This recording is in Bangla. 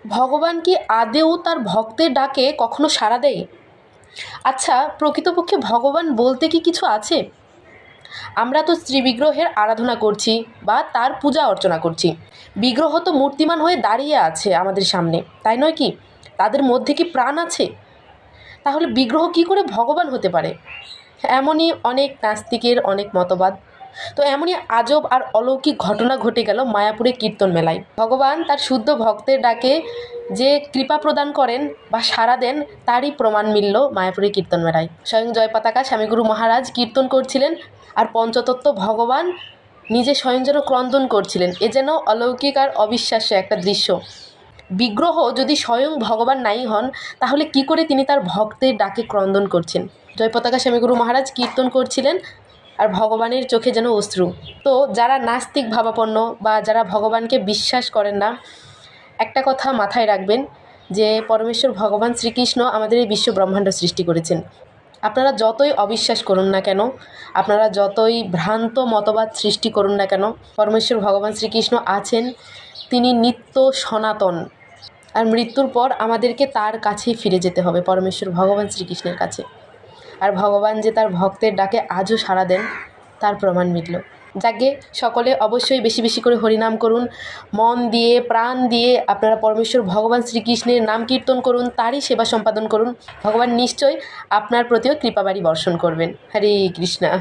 ভগবান কি আদেও তার ভক্তের ডাকে কখনো সাড়া দেয়? আচ্ছা, প্রকৃতপক্ষে ভগবান বলতে কি কিছু আছে? আমরা তো শ্রীবিগ্রহের আরাধনা করছি বা তার পূজা অর্চনা করছি। বিগ্রহ তো মূর্তিমান হয়ে দাঁড়িয়ে আছে আমাদের সামনে, তাই নয় কি? তাদের মধ্যে কি প্রাণ আছে? তাহলে বিগ্রহ কি করে ভগবান হতে পারে? এমনই অনেক নাস্তিকের অনেক মতবাদ। তো এমনই আজব আর অলৌকিক ঘটনা ঘটে গেল মায়াপুরে কীর্তন মেলায়। ভগবান তার শুদ্ধ ভক্তের ডাকে যে কৃপা প্রদান করেন বা সাড়া দেন, তারই প্রমাণ মিলল মায়াপুরে কীর্তন মেলায়। স্বয়ং জয় পতাকা স্বামীগুরু মহারাজ কীর্তন করছিলেন, আর পঞ্চতত্ত্ব ভগবান নিজে স্বয়ং যেন ক্রন্দন করছিলেন। এ যেন অলৌকিক আর অবিশ্বাস্য একটা দৃশ্য। বিগ্রহ যদি স্বয়ং ভগবান নাই হন, তাহলে কি করে তিনি তার ভক্তের ডাকে ক্রন্দন করছেন? জয় পতাকা স্বামীগুরু মহারাজ কীর্তন করছিলেন, আর ভগবানের চোখে যেন অশ্রু। তো যারা নাস্তিক ভাবাপন্ন বা যারা ভগবানকে বিশ্বাস করেন না, একটা কথা মাথায় রাখবেন যে পরমেশ্বর ভগবান শ্রীকৃষ্ণ আমাদের এই বিশ্ব ব্রহ্মাণ্ড সৃষ্টি করেছেন। আপনারা যতই অবিশ্বাস করুন না কেন, আপনারা যতই ভ্রান্ত মতবাদ সৃষ্টি করুন না কেন, পরমেশ্বর ভগবান শ্রীকৃষ্ণ আছেন, তিনি নিত্য সনাতন। আর মৃত্যুর পর আমাদেরকে তার কাছেই ফিরে যেতে হবে, পরমেশ্বর ভগবান শ্রীকৃষ্ণের কাছে। আর ভগবান যে তার ভক্তের ডাকে আজও সাড়া দেন, তার প্রমাণ মিলল। যাকে সকলে অবশ্যই বেশি বেশি করে হরিনাম করুন, মন দিয়ে প্রাণ দিয়ে আপনারা পরমেশ্বর ভগবান শ্রীকৃষ্ণের নাম কীর্তন করুন, তারই সেবা সম্পাদন করুন। ভগবান নিশ্চয়ই আপনার প্রতিও কৃপাবাড়ি বর্ষণ করবেন। হরে কৃষ্ণা।